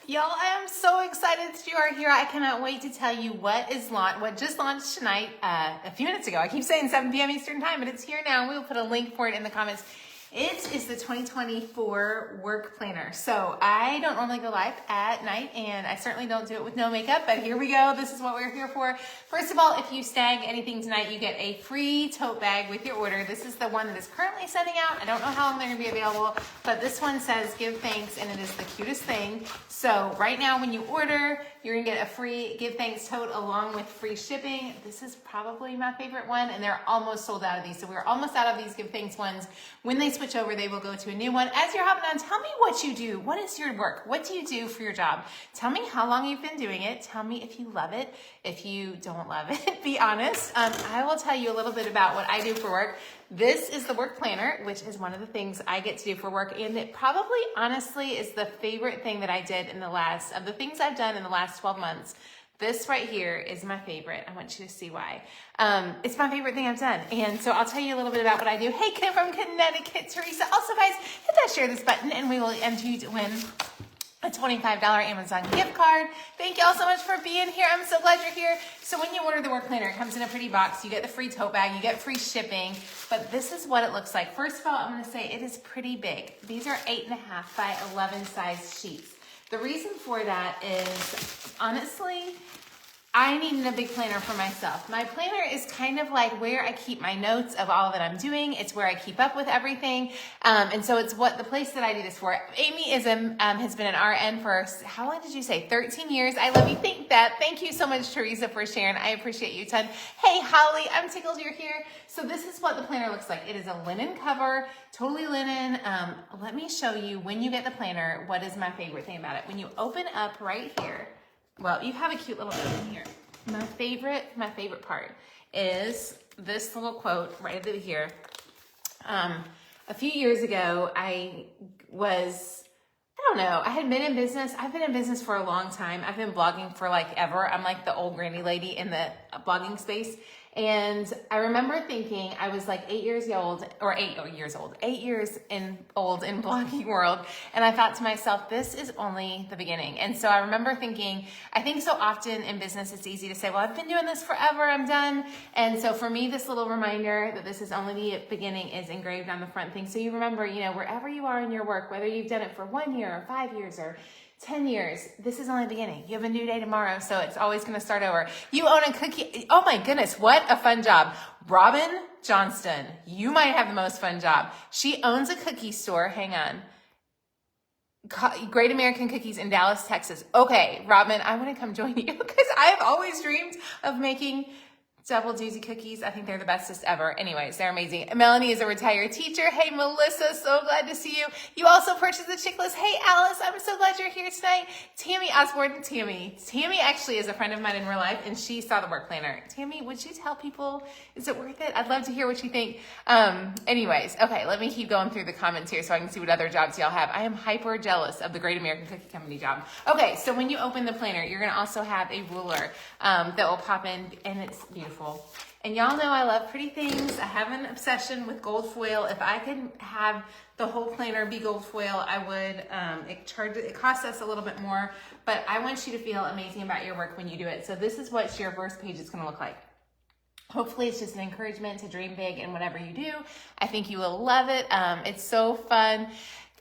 Y'all, I am so excited that you are here. I cannot wait to tell you what just launched tonight, a few minutes ago. I keep saying 7 p.m. Eastern time, but it's here now. We will put a link for it in the comments. It is the 2024 work planner. So I don't normally go live at night, and I certainly don't do it with no makeup, but here we go. This is what we're here for. First of all, if you snag anything tonight, you get a free tote bag with your order. This is the one that is currently sending out. I don't know how long they're gonna be available, but this one says give thanks, and it is the cutest thing. So right now when you order, you're gonna get a free give thanks tote along with free shipping. This is probably my favorite one, and they're almost sold out of these. So we're almost out of these give thanks ones. When they switch over, they will go to a new one. As you're hopping on, tell me what you do. What is your work? What do you do for your job? Tell me how long you've been doing it. Tell me if you love it. If you don't love it, be honest. I will tell you a little bit about what I do for work. This is the work planner, which is one of the things I get to do for work. And it probably, honestly, is the favorite thing that I did of the things I've done in the last 12 months. This right here is my favorite. I want you to see why. It's my favorite thing I've done. And so I'll tell you a little bit about what I do. Hey, Kim from Connecticut, Teresa. Also, guys, hit that share this button and we will enter you to win a $25 Amazon gift card. Thank you all so much for being here. I'm so glad you're here. So when you order the work planner, it comes in a pretty box. You get the free tote bag, you get free shipping, but this is what it looks like. First of all, I'm gonna say it is pretty big. These are 8.5 by 11 size sheets. The reason for that is, honestly, I needed a big planner for myself. My planner is kind of like where I keep my notes of all that I'm doing. It's where I keep up with everything. And so it's the place that I do this for. Amy has been an RN for, how long did you say? 13 years. I love you. Thank you so much, Teresa, for sharing. I appreciate you a ton. Hey, Holly, I'm tickled you're here. So this is what the planner looks like. It is a linen cover, totally linen. Let me show you when you get the planner, what is my favorite thing about it. When you open up right here, well, you have a cute little note in here. My favorite part is this little quote right over here. A few years ago, I had been in business. I've been in business for a long time. I've been blogging for like ever. I'm like the old granny lady in the blogging space. And I remember thinking I was like 8 years old in blogging world. And I thought to myself, this is only the beginning. And so I remember thinking, I think so often in business, it's easy to say, well, I've been doing this forever, I'm done. And so for me, this little reminder that this is only the beginning is engraved on the front thing. So you remember, wherever you are in your work, whether you've done it for 1 year or 5 years or 10 years, this is only the beginning. You have a new day tomorrow, so it's always going to start over. You own a cookie. Oh my goodness, what a fun job. Robin Johnston, you might have the most fun job. She owns a cookie store. Hang on. Great American Cookies in Dallas, Texas. Okay, Robin, I want to come join you because I have always dreamed of making double doozy cookies. I think they're the bestest ever. Anyways, they're amazing. Melanie is a retired teacher. Hey, Melissa, so glad to see you. You also purchased the checklist. Hey, Alice, I'm so glad you're here tonight. Tammy Osborne, Tammy actually is a friend of mine in real life, and she saw the work planner. Tammy, would you tell people, is it worth it? I'd love to hear what you think. Anyways, okay, let me keep going through the comments here so I can see what other jobs y'all have. I am hyper jealous of the Great American Cookie Company job. Okay, so when you open the planner, you're gonna also have a ruler that will pop in, and it's beautiful. And y'all know I love pretty things. I have an obsession with gold foil. If I could have the whole planner be gold foil, I would. It costs us a little bit more, but I want you to feel amazing about your work when you do it. So this is what your first page is gonna look like. Hopefully it's just an encouragement to dream big in whatever you do. I think you will love it. It's so fun.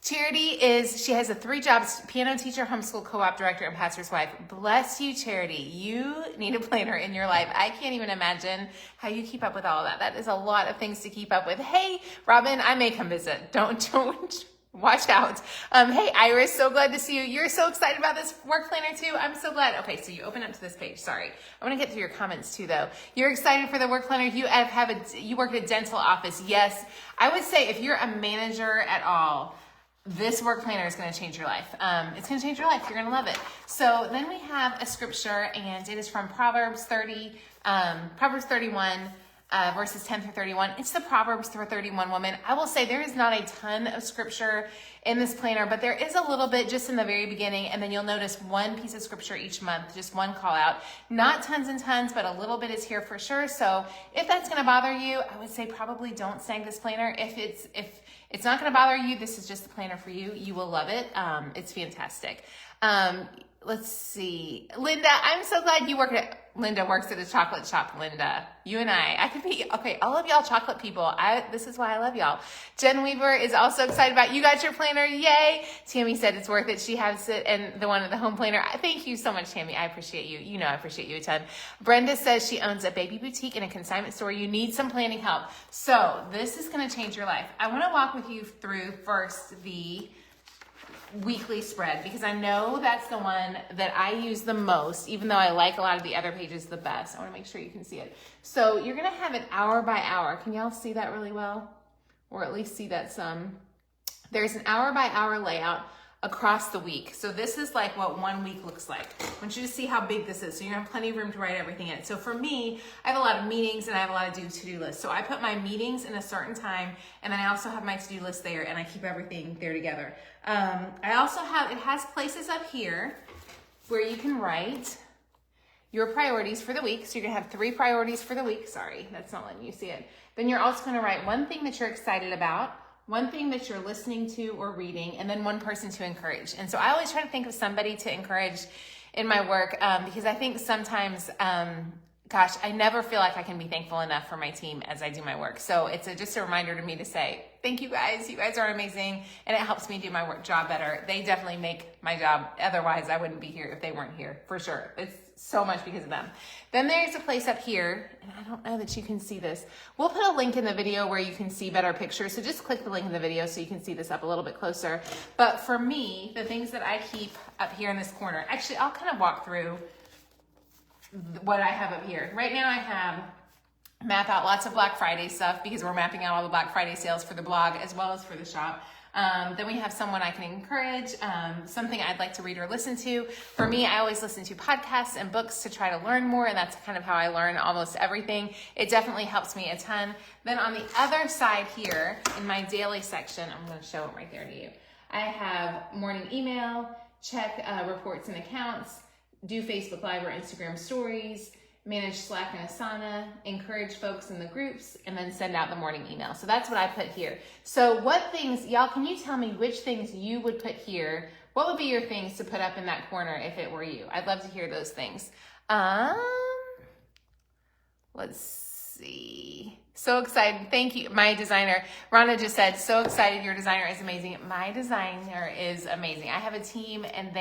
Charity she has 3 jobs: piano teacher, homeschool co-op director, and pastor's wife. Bless you, Charity. You need a planner in your life. I can't even imagine how you keep up with all of that. That is a lot of things to keep up with. Hey, Robin, I may come visit. Don't watch out. Hey, Iris, so glad to see you. You're so excited about this work planner too. I'm so glad. Okay, so you open up to this page. Sorry. I want to get through your comments too, though. You're excited for the work planner. You work at a dental office. Yes. I would say if you're a manager at all, this work planner is going to change your life. It's going to change your life. You're going to love it. So then we have a scripture, and it is from Proverbs 31, verses 10 through 31. It's the Proverbs for 31 woman. I will say there is not a ton of scripture in this planner, but there is a little bit just in the very beginning, and then you'll notice one piece of scripture each month, just one call out. Not tons and tons, but a little bit is here for sure. So if that's going to bother you, I would say probably don't snag this planner. If It's not going to bother you. This is just the planner for you. You will love it. It's fantastic. Let's see. Linda, I'm so glad you Linda works at a chocolate shop. Linda, you and I could be, okay, all of y'all chocolate people. This is why I love y'all. Jen Weaver is also excited about, you got your planner. Yay. Tammy said it's worth it. She has it, and the one at the home planner. Thank you so much, Tammy. I appreciate you. You know, I appreciate you a ton. Brenda says she owns a baby boutique and a consignment store. You need some planning help. So this is going to change your life. I want to walk with you through first the weekly spread, because I know that's the one that I use the most, even though I like a lot of the other pages the best. I want to make sure you can see it. So you're going to have it hour by hour. Can y'all see that really well? Or at least see that some. There's an hour by hour layout across the week. So this is like what 1 week looks like. I want you to see how big this is. So you're gonna have plenty of room to write everything in. So for me, I have a lot of meetings and I have a lot of to-do lists. So I put my meetings in a certain time, and then I also have my to-do list there, and I keep everything there together. I also have, it has places up here where you can write your priorities for the week. So you're gonna have 3 priorities for the week. Sorry, that's not letting you see it. Then you're also gonna write one thing that you're excited about, one thing that you're listening to or reading, and then one person to encourage. And so I always try to think of somebody to encourage in my work, because I think sometimes, gosh, I never feel like I can be thankful enough for my team as I do my work. So it's just a reminder to me to say, thank you guys. You guys are amazing. And it helps me do my job better. They definitely make my job. Otherwise, I wouldn't be here if they weren't here, for sure. It's so much because of them. Then there's a place up here, and I don't know that you can see this. We'll put a link in the video where you can see better pictures. So just click the link in the video so you can see this up a little bit closer. But for me, the things that I keep up here in this corner, actually, I'll kind of walk through what I have up here. Right now I have map out lots of Black Friday stuff, because we're mapping out all the Black Friday sales for the blog as well as for the shop. Then we have someone I can encourage, something I'd like to read or listen to. For me, I always listen to podcasts and books to try to learn more, and that's kind of how I learn almost everything. It definitely helps me a ton. Then on the other side here, in my daily section, I'm going to show it right there to you. I have morning email, check reports and accounts, do Facebook Live or Instagram stories, manage Slack and Asana, encourage folks in the groups, and then send out the morning email. So that's what I put here. So what things, y'all, can you tell me which things you would put here? What would be your things to put up in that corner if it were you? I'd love to hear those things. Let's see. So excited. Thank you. My designer, Rhonda just said, so excited. Your designer is amazing. My designer is amazing. I have a team, and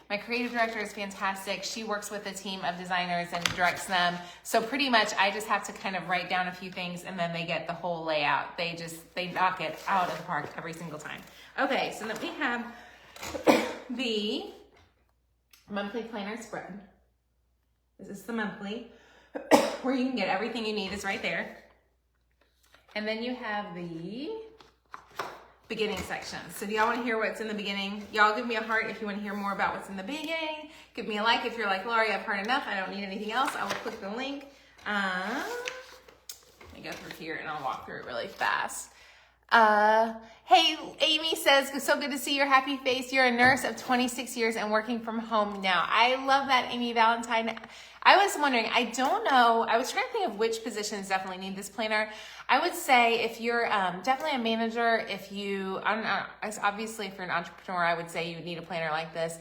my creative director is fantastic. She works with a team of designers and directs them. So pretty much I just have to kind of write down a few things, and then they get the whole layout. They knock it out of the park every single time. Okay, so then we have the monthly planner spread. This is the monthly, where you can get everything you need is right there. And then you have the beginning section. So do y'all want to hear what's in the beginning? Y'all give me a heart if you want to hear more about what's in the beginning. Give me a like if you're like, Lori, I've heard enough. I don't need anything else. I will click the link. Let me go through here and I'll walk through it really fast. Hey, Amy says, so good to see your happy face. You're a nurse of 26 years and working from home now. I love that, Amy Valentine. I was wondering, I don't know, I was trying to think of which positions definitely need this planner. I would say if you're definitely a manager, obviously if you're an entrepreneur, I would say you need a planner like this.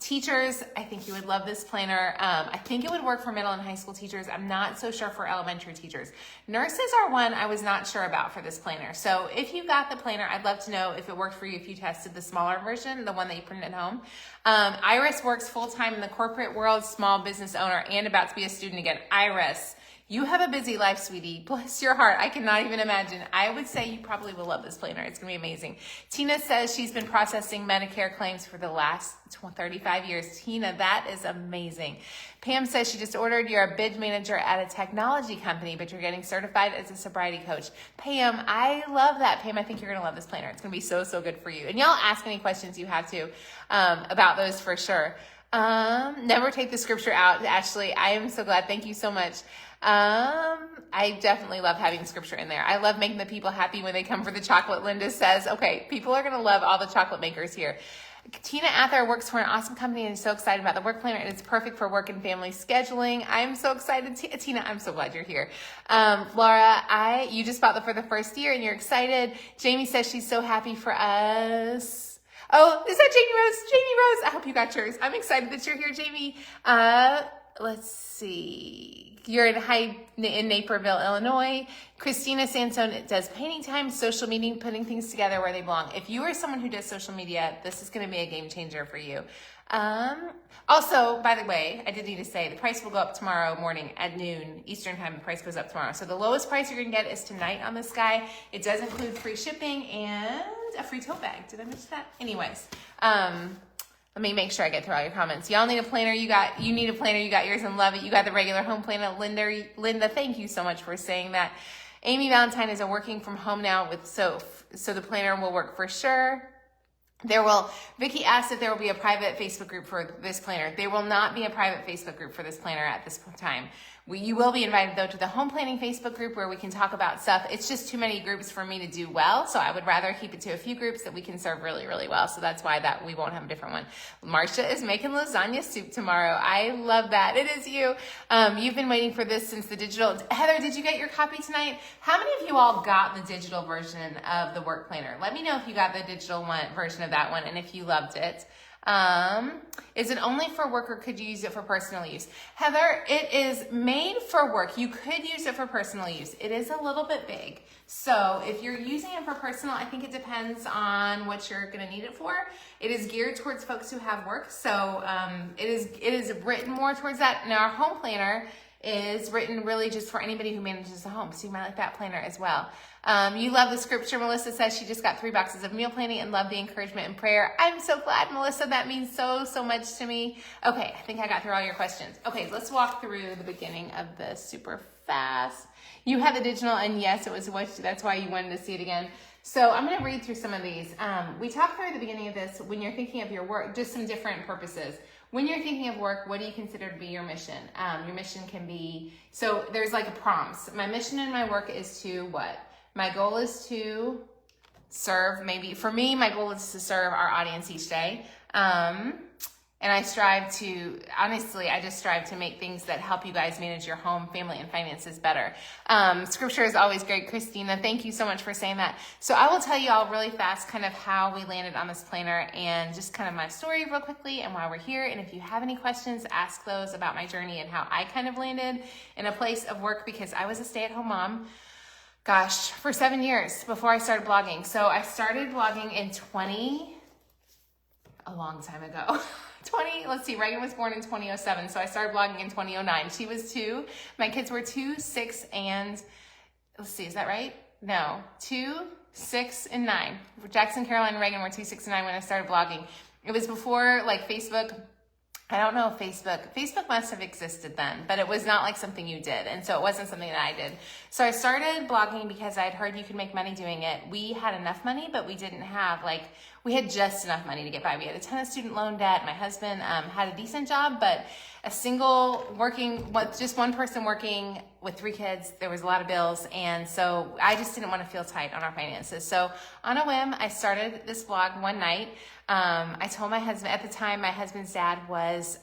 Teachers, I think you would love this planner. I think it would work for middle and high school teachers. I'm not so sure for elementary teachers. Nurses are one I was not sure about for this planner. So if you got the planner, I'd love to know if it worked for you, if you tested the smaller version, the one that you printed at home. Iris works full-time in the corporate world, small business owner, and about to be a student again. Iris, you have a busy life, sweetie. Bless your heart. I cannot even imagine. I would say you probably will love this planner. It's going to be amazing. Tina says she's been processing Medicare claims for the last 35 years. Tina, that is amazing. Pam says she just ordered. You're a bid manager at a technology company, but you're getting certified as a sobriety coach. Pam, I love that. Pam, I think you're going to love this planner. It's going to be so, so good for you. And y'all ask any questions you have to about those for sure. Never take the scripture out. Ashley, I am so glad. Thank you so much. I definitely love having scripture in there. I love making the people happy when they come for the chocolate. Linda says, okay, people are going to love all the chocolate makers here. Tina Ather works for an awesome company and is so excited about the work planner. It's perfect for work and family scheduling. I'm so excited. Tina, I'm so glad you're here. Laura, you just bought for the first year and you're excited. Jamie says she's so happy for us. Oh, is that Jamie Rose? Jamie Rose, I hope you got yours. I'm excited that you're here, Jamie. Let's see. You're in Naperville, Illinois. Christina Sansone does painting time, social media, putting things together where they belong. If you are someone who does social media, this is going to be a game changer for you. Also, by the way, I did need to say the price will go up tomorrow morning at noon Eastern time. The price goes up tomorrow. So the lowest price you're going to get is tonight on this guy. It does include free shipping and a free tote bag. Did I mention that? Anyways, let me make sure I get through all your comments. Y'all need a planner. You need a planner. You got yours and love it. You got the regular home planner. Linda, thank you so much for saying that. Amy Valentine is working from home now so the planner will work for sure. Vicky asked if there will be a private Facebook group for this planner. There will not be a private Facebook group for this planner at this time. You will be invited though to the home planning Facebook group where we can talk about stuff. It's just too many groups for me to do well. So I would rather keep it to a few groups that we can serve really, really well. So that's why we won't have a different one. Marcia is making lasagna soup tomorrow. I love that. It is you. You've been waiting for this since the digital. Heather, did you get your copy tonight? How many of you all got the digital version of the work planner? Let me know if you got the digital version of that one and if you loved it. Is it only for work or could you use it for personal use? Heather, it is made for work. You could use it for personal use. It is a little bit big. So if you're using it for personal, I think it depends on what you're going to need it for. It is geared towards folks who have work. So, it is written more towards that. Now our home planner is written really just for anybody who manages a home. So you might like that planner as well. You love the scripture. Melissa says she just got 3 boxes of meal planning and love the encouragement and prayer. I'm so glad, Melissa. That means so much to me. Okay, I think I got through all your questions. Okay, let's walk through the beginning of this super fast. You had the digital, and yes, it was that's why you wanted to see it again. So I'm going to read through some of these. We talked through at the beginning of this when you're thinking of your work, just some different purposes. When you're thinking of work, what do you consider to be your mission? Your mission can be, so there's like a prompts. My mission in my work is to what? My goal is to serve, maybe, for me, my goal is to serve our audience each day. And I strive to, honestly, I just strive to make things that help you guys manage your home, family, and finances better. Scripture is always great, Christina. Thank you so much for saying that. So I will tell you all really fast kind of how we landed on this planner and just kind of my story real quickly and why we're here. And if you have any questions, ask those about my journey and how I kind of landed in a place of work because I was a stay-at-home mom. Gosh, for 7 years before I started blogging. So I started blogging in a long time ago. Reagan was born in 2007, so I started blogging in 2009. She was 2. My kids were 2, 6, and, let's see, is that right? No, 2, 6, and 9. Jackson, Caroline, and Reagan were 2, 6, and 9 when I started blogging. It was before, like, Facebook. I don't know if Facebook must have existed then, but it was not like something you did. And so it wasn't something that I did. So I started blogging because I'd heard you could make money doing it. We had enough money, but we didn't have we had just enough money to get by. We had a ton of student loan debt. My husband had a decent job, but just one person working with 3 kids, there was a lot of bills. And so I just didn't want to feel tight on our finances. So on a whim, I started this blog one night. I told my husband, at the time, my husband's dad was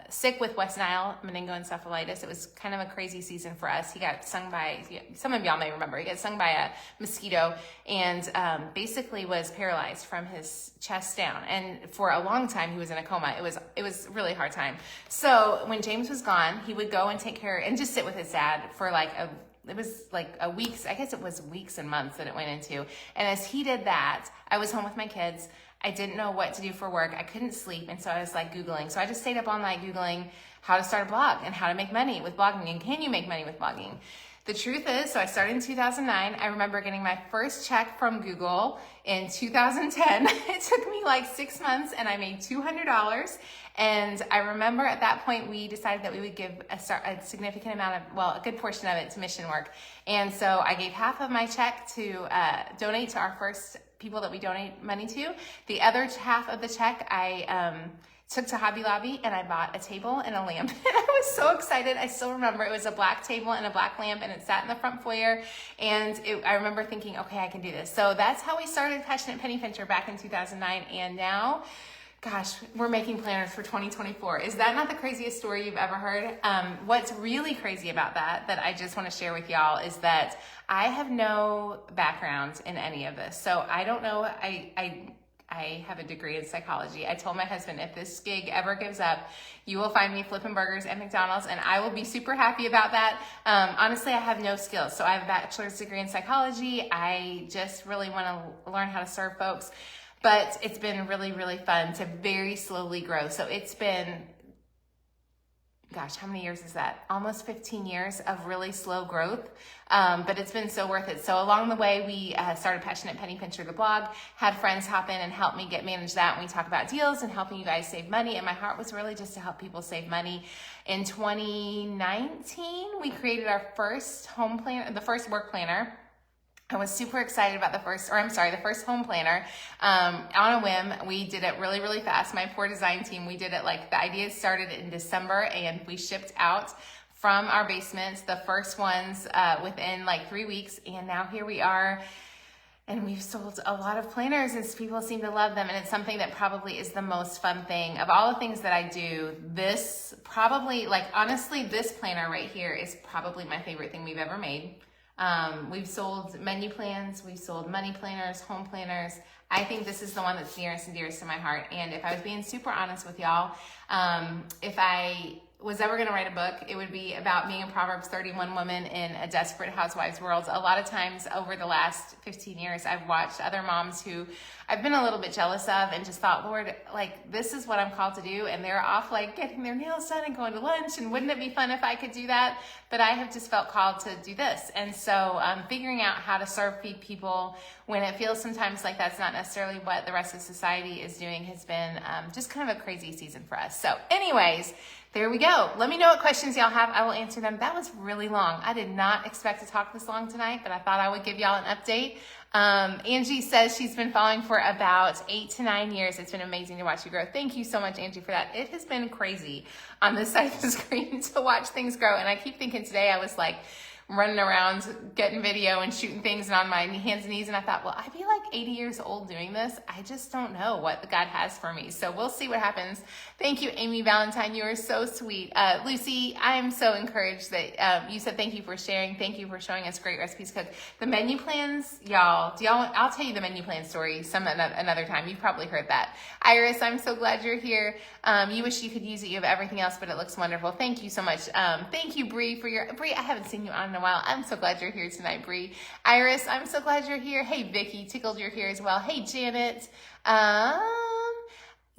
sick with West Nile meningoencephalitis. It was kind of a crazy season for us. He got stung by, some of y'all may remember, he got stung by a mosquito and basically was paralyzed from his chest down. And for a long time, he was in a coma. It was a really hard time. So when James was gone, he would go and take care and just sit with his dad for weeks and months that it went into. And as he did that, I was home with my kids. I didn't know what to do for work. I couldn't sleep. And so I was Googling. So I just stayed up all night Googling how to start a blog and how to make money with blogging. And can you make money with blogging? The truth is, so I started in 2009. I remember getting my first check from Google in 2010. It took me 6 months and I made $200. And I remember at that point, we decided that we would give a significant amount of, a good portion of it to mission work. And so I gave half of my check to donate to our first people that we donate money to. The other half of the check, I took to Hobby Lobby and I bought a table and a lamp. And I was so excited. I still remember it was a black table and a black lamp, and it sat in the front foyer. And I remember thinking, okay, I can do this. So that's how we started Passionate Penny Pincher back in 2009. And now, gosh, we're making planners for 2024. Is that not the craziest story you've ever heard? What's really crazy about that I just want to share with y'all is that I have no background in any of this. So I don't know, I have a degree in psychology. I told my husband, if this gig ever gives up, you will find me flipping burgers at McDonald's, and I will be super happy about that. Honestly, I have no skills. So I have a bachelor's degree in psychology. I just really want to learn how to serve folks. But it's been really, really fun to very slowly grow. So it's been, gosh, how many years is that? Almost 15 years of really slow growth. But it's been so worth it. So along the way, we started Passionate Penny Pincher, the blog, had friends hop in and help me manage that. And we talk about deals and helping you guys save money. And my heart was really just to help people save money. In 2019, we created our first home plan, the first work planner. I was super excited about the first home planner. On a whim, we did it really, really fast. My poor design team, we did it like the idea started in December, and we shipped out from our basements the first ones within like 3 weeks. And now here we are, and we've sold a lot of planners, and people seem to love them. And it's something that probably is the most fun thing of all the things that I do. This probably, like, honestly, this planner right here is probably my favorite thing we've ever made. We've sold menu plans, we've sold money planners, home planners. I think this is the one that's nearest and dearest to my heart. And if I was being super honest with y'all, if I was ever going to write a book, it would be about being a Proverbs 31 woman in a desperate housewives world. A lot of times over the last 15 years, I've watched other moms who I've been a little bit jealous of and just thought, Lord, like, this is what I'm called to do. And they're off like getting their nails done and going to lunch. And wouldn't it be fun if I could do that? But I have just felt called to do this. And so figuring out how to feed people when it feels sometimes like that's not necessarily what the rest of society is doing has been just kind of a crazy season for us. So anyways, there we go. Let me know what questions y'all have. I will answer them. That was really long. I did not expect to talk this long tonight, but I thought I would give y'all an update. Angie says she's been following for about 8 to 9 years. It's been amazing to watch you grow. Thank you so much, Angie, for that. It has been crazy on this side of the screen to watch things grow. And I keep thinking today I was like running around getting video and shooting things and on my hands and knees, and I thought, well, I'd be like 80 years old doing this. I just don't know what God has for me. So we'll see what happens. Thank you, Amy Valentine. You are so sweet. Lucy, I am so encouraged that you said thank you for sharing. Thank you for showing us great recipes to cook. The menu plans, y'all, I'll tell you the menu plan story another time. You've probably heard that. Iris, I'm so glad you're here. You wish you could use it. You have everything else, but it looks wonderful. Thank you so much. Thank you, Bree, Bree, I haven't seen you on in a while. I'm so glad you're here tonight, Bree. Iris, I'm so glad you're here. Hey, Vicky, tickled you're here as well. Hey, Janet.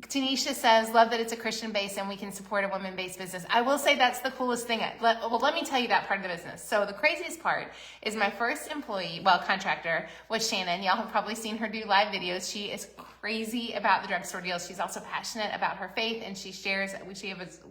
Tanisha says, love that it's a Christian base and we can support a women-based business. I will say that's the coolest thing. Let me tell you that part of the business. So the craziest part is my first employee, contractor, was Shannon. Y'all have probably seen her do live videos. She is crazy about the drugstore deals. She's also passionate about her faith, and she shares.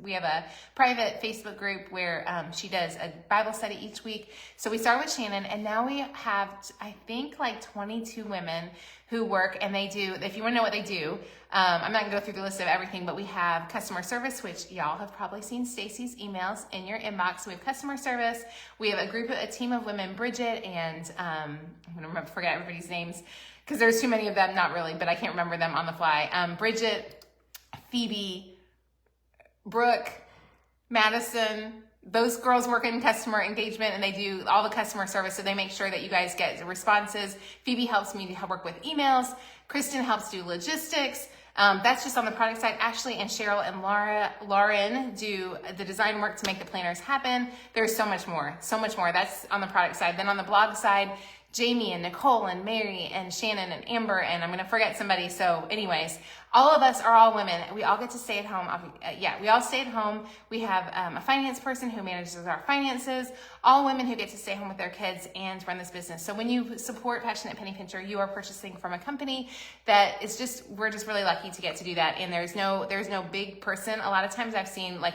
We have a private Facebook group where she does a Bible study each week. So we started with Shannon, and now we have, I think, like 22 women who work, and they do, if you want to know what they do, I'm not going to go through the list of everything, but we have customer service, which y'all have probably seen Stacy's emails in your inbox. We have customer service. We have a team of women, Bridget, and I'm going to forget everybody's names because there's too many of them, not really, but I can't remember them on the fly. Bridget, Phoebe, Brooke, Madison. Those girls work in customer engagement, and they do all the customer service, so they make sure that you guys get responses. Phoebe helps me to work with emails. Kristen helps do logistics. That's just on the product side. Ashley and Cheryl and Lauren do the design work to make the planners happen. There's so much more. That's on the product side. Then on the blog side, Jamie and Nicole and Mary and Shannon and Amber, and I'm going to forget somebody. So anyways, all of us are all women. We all get to stay at home. We all stay at home. We have a finance person who manages our finances, all women who get to stay home with their kids and run this business. So when you support Passionate Penny Pincher, you are purchasing from a company that is we're just really lucky to get to do that. And there's no big person. A lot of times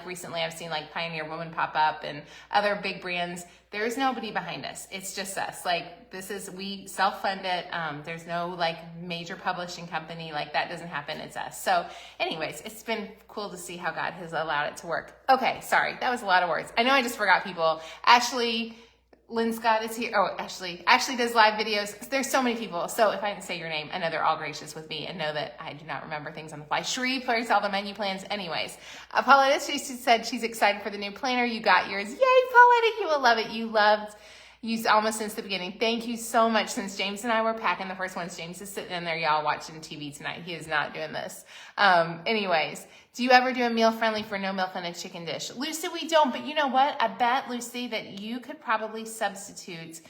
recently I've seen like Pioneer Woman pop up and other big brands. There's nobody behind us. It's just us. We self-fund it. There's no like major publishing company. Like that doesn't happen. it's us. So anyways, it's been cool to see how God has allowed it to work. Okay, sorry, that was a lot of words. I know I just forgot people. Ashley, Lynn Scott is here. Oh, Ashley does live videos. There's so many people. So if I didn't say your name, I know they're all gracious with me and know that I do not remember things on the fly. Cherie plays all the menu plans. Anyways, Pauletta, she said she's excited for the new planner. You got yours. Yay, Pauletta, you will love it. You loved used almost since the beginning. Thank you so much. Since James and I were packing the first ones, James is sitting in there, y'all, watching TV tonight. He is not doing this. Anyways, do you ever do a meal friendly for no milk on a chicken dish? Lucy, we don't, but you know what? I bet, Lucy, that you could probably substitute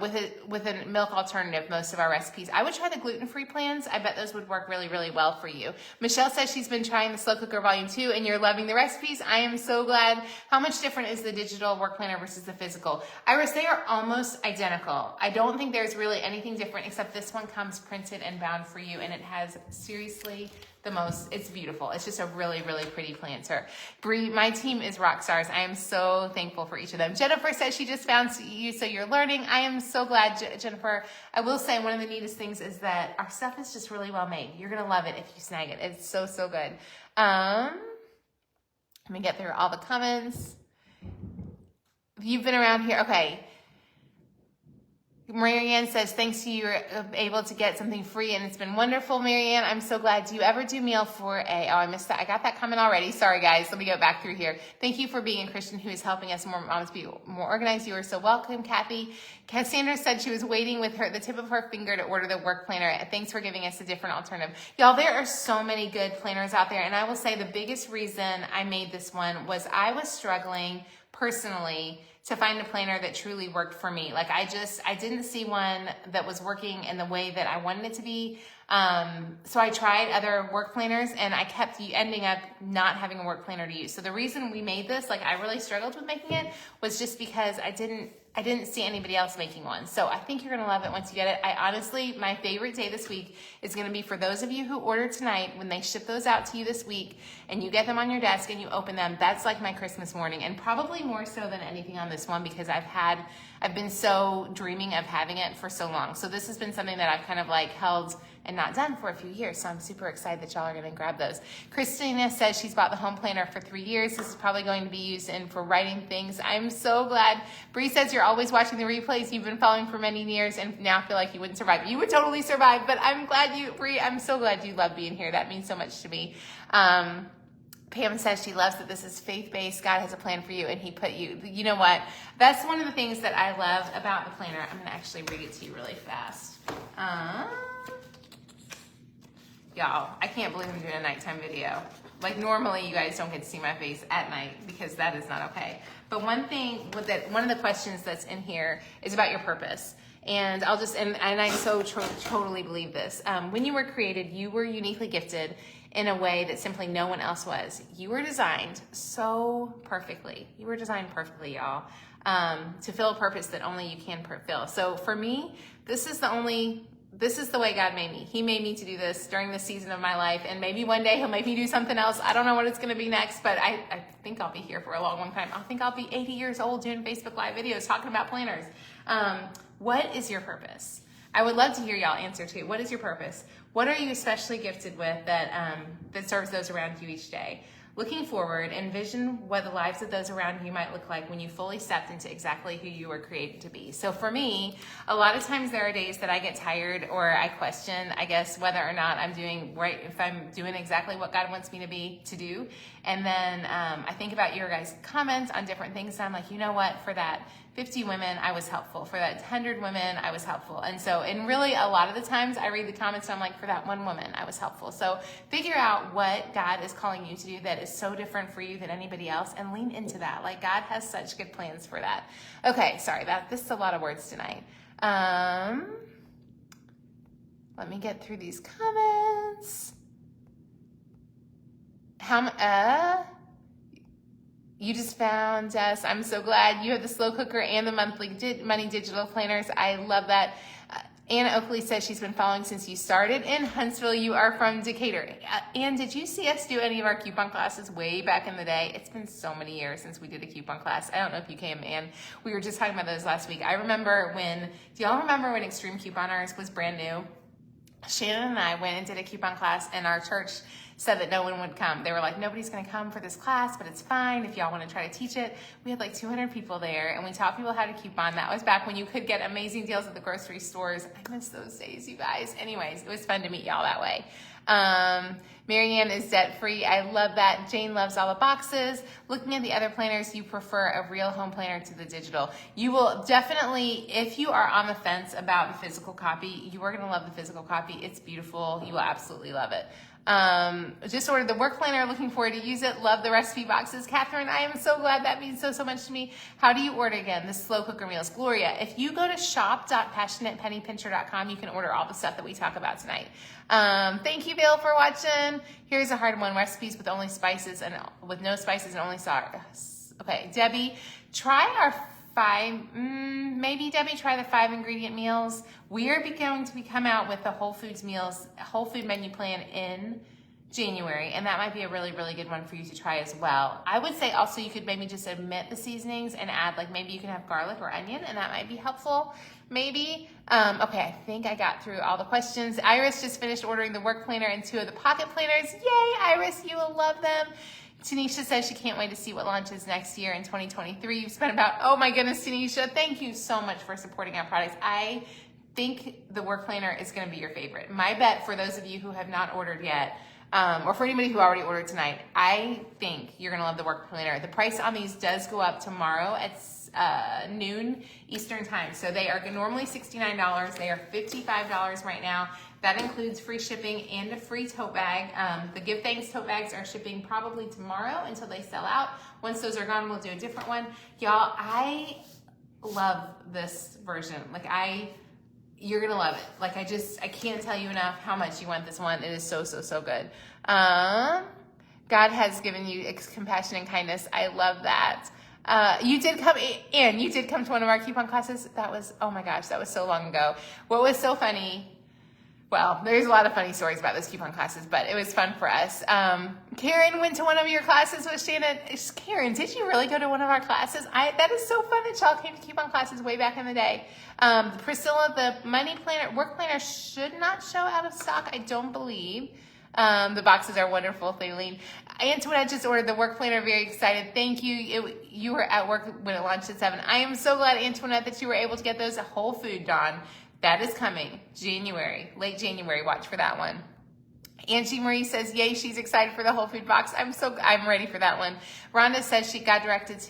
with a milk alternative most of our recipes. I would try the gluten-free plans. I bet those would work really, really well for you. Michelle says she's been trying the slow cooker volume 2 and you're loving the recipes. I am so glad. How much different is the digital work planner versus the physical? Iris, they are almost identical. I don't think there's really anything different except this one comes printed and bound for you, and it has seriously it's beautiful. It's just a really, really pretty planter. Bree, my team is rock stars. I am so thankful for each of them. Jennifer says she just found you, so you're learning. I am so glad, Jennifer. I will say one of the neatest things is that our stuff is just really well made. You're going to love it if you snag it. It's so, so good. Let me get through all the comments. If you've been around here, okay. Marianne says, thanks to you, you're able to get something free, and it's been wonderful, Marianne. I'm so glad. Do you ever do meal for a, I missed that. I got that comment already. Sorry, guys. Let me go back through here. Thank you for being a Christian who is helping us more moms be more organized. You are so welcome, Kathy. Cassandra said she was waiting with the tip of her finger to order the work planner. Thanks for giving us a different alternative. Y'all, there are so many good planners out there, and I will say the biggest reason I made this one was I was struggling personally to find a planner that truly worked for me. Like I didn't see one that was working in the way that I wanted it to be. So I tried other work planners and I kept ending up not having a work planner to use. So the reason we made this, like I really struggled with making it, was just because I didn't see anybody else making one. So I think you're gonna love it once you get it. I honestly, my favorite day this week is gonna be for those of you who order tonight, when they ship those out to you this week and you get them on your desk and you open them. That's like my Christmas morning, and probably more so than anything on this one because I've been so dreaming of having it for so long. So this has been something that I've kind of like held and not done for a few years. So I'm super excited that y'all are gonna grab those. Christina says she's bought the home planner for 3 years. This is probably going to be used for writing things. I'm so glad. Bree says you're always watching the replays. You've been following for many years and now feel like you wouldn't survive. You would totally survive, but I'm glad Bree, I'm so glad you love being here. That means so much to me. Pam says she loves that this is faith-based. God has a plan for you and he put you, you know what? That's one of the things that I love about the planner. I'm gonna actually read it to you really fast. Y'all, I can't believe I'm doing a nighttime video. Like normally you guys don't get to see my face at night because that is not okay. But one of the questions that's in here is about your purpose. And I so totally believe this. When you were created, you were uniquely gifted in a way that simply no one else was. You were designed so perfectly. You were designed perfectly, y'all, to fill a purpose that only you can fulfill. So for me, this is the way God made me. He made me to do this during the season of my life, and maybe one day he'll make me do something else. I don't know what it's going to be next, but I think I'll be here for a long, long time. I think I'll be 80 years old doing Facebook Live videos talking about planners. What is your purpose? I would love to hear y'all answer too. What is your purpose? What are you especially gifted with that serves those around you each day? Looking forward, envision what the lives of those around you might look like when you fully stepped into exactly who you were created to be. So for me, a lot of times there are days that I get tired or I question, I guess, whether or not I'm doing right, if I'm doing exactly what God wants me to do. And then I think about your guys' comments on different things. And I'm like, you know what, for that 50 women, I was helpful. For that 100 women, I was helpful. And really a lot of the times I read the comments and I'm like, for that one woman, I was helpful. So figure out what God is calling you to do that is so different for you than anybody else and lean into that. Like God has such good plans for that. Okay, sorry, this is a lot of words tonight. Let me get through these comments. You just found us. I'm so glad. You have the slow cooker and the monthly money digital planners. I love that. Anna Oakley says she's been following since you started in Huntsville. You are from Decatur. Anne, did you see us do any of our coupon classes way back in the day? It's been so many years since we did a coupon class. I don't know if you came, Anne. We were just talking about those last week. Do y'all remember when Extreme Couponers was brand new? Shannon and I went and did a coupon class, and our church said that no one would come. They were like, nobody's going to come for this class, but it's fine if y'all want to try to teach it. We had like 200 people there, and we taught people how to coupon. That was back when you could get amazing deals at the grocery stores. I miss those days, you guys. Anyways, it was fun to meet y'all that way. Marianne is debt-free. I love that. Jane loves all the boxes. Looking at the other planners, you prefer a real home planner to the digital. You will definitely, if you are on the fence about the physical copy, you are going to love the physical copy. It's beautiful. You will absolutely love it. Just ordered the work planner. Looking forward to use it. Love the recipe boxes. Catherine, I am so glad. That means so much to me. How do you order again? The slow cooker meals. Gloria, if you go to shop.passionatepennypincher.com, you can order all the stuff that we talk about tonight. Thank you, Bill, for watching. Here's a hard one. Recipes with only spices and with no spices and only sauce. Okay, Debbie, try our maybe Debbie, try the 5 ingredient meals. We are going to come out with the Whole Foods meals, whole food menu plan in January, and that might be a really, really good one for you to try as well. I would say also you could maybe just omit the seasonings and add, like, maybe you can have garlic or onion, and that might be helpful, maybe. Okay, I think I got through all the questions. Iris just finished ordering the work planner and 2 of the pocket planners. Yay, Iris, you will love them. Tanisha says she can't wait to see what launches next year in 2023. You've spent about, oh my goodness, Tanisha, thank you so much for supporting our products. I think the work planner is going to be your favorite. My bet for those of you who have not ordered yet, or for anybody who already ordered tonight, I think you're going to love the work planner. The price on these does go up tomorrow at noon Eastern time. So they are normally $69. They are $55 right now. That includes free shipping and a free tote bag. The Give Thanks tote bags are shipping probably tomorrow until they sell out. Once those are gone, we'll do a different one. Y'all, I love this version. Like, you're gonna love it. Like, I can't tell you enough how much you want this one. It is so, so, so good. God has given you compassion and kindness. I love that. You did come to one of our coupon classes. That was, oh my gosh, that was so long ago. What was so funny, well, there's a lot of funny stories about those coupon classes, but it was fun for us. Karen went to one of your classes with Shannon. Karen, did you really go to one of our classes? That is so fun that y'all came to coupon classes way back in the day. Priscilla, the work planner should not show out of stock, I don't believe. The boxes are wonderful, Thaleen. Antoinette just ordered the work planner. Very excited. Thank you. You were at work when it launched at 7. I am so glad, Antoinette, that you were able to get those at Whole Food, Dawn. That is coming January, late January. Watch for that one. Angie Marie says, yay, she's excited for the Whole Food box. I'm ready for that one. Rhonda says God directed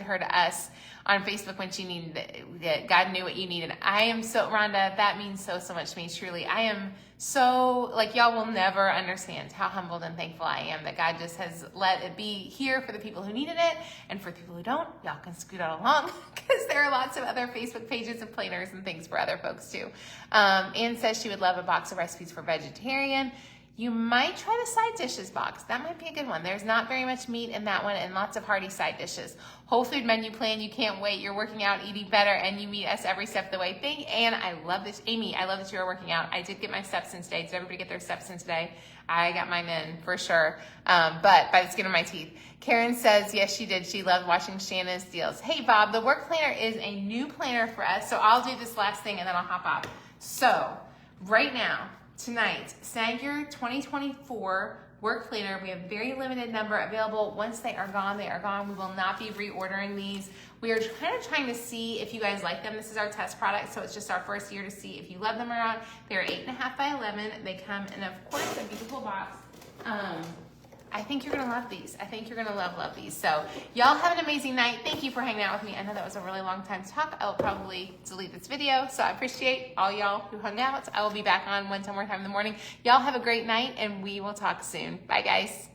her to us on Facebook when she needed it. God knew what you needed. Rhonda, that means so much to me, truly. I am so, like, y'all will never understand how humbled and thankful I am that God just has let it be here for the people who needed it, and for people who don't, y'all can scoot out along, because there are lots of other Facebook pages of planners and things for other folks too. Anne says she would love a box of recipes for vegetarian. You might try the side dishes box. That might be a good one. There's not very much meat in that one, and lots of hearty side dishes. Whole food menu plan. You can't wait. You're working out, eating better, and you meet us every step of the way. Anne, I love this. Amy, I love that you are working out. I did get my steps in today. Did everybody get their steps in today? I got mine in for sure, but by the skin of my teeth. Karen says, yes, she did. She loved watching Shanna's deals. Hey, Bob, the work planner is a new planner for us, so I'll do this last thing, and then I'll hop off. So right now, tonight, Snag your 2024 work planner. We have very limited number available. Once they are gone, they are gone. We will not be reordering these. We are kind of trying to see if you guys like them. This is our test product, so it's just our first year to see if you love them or not. They're 8.5 by 11. They come in, of course, a beautiful box. I think you're gonna love these. I think you're gonna love these. So y'all have an amazing night. Thank you for hanging out with me. I know that was a really long time to talk. I will probably delete this video. So I appreciate all y'all who hung out. I will be back on one more time in the morning. Y'all have a great night, and we will talk soon. Bye, guys.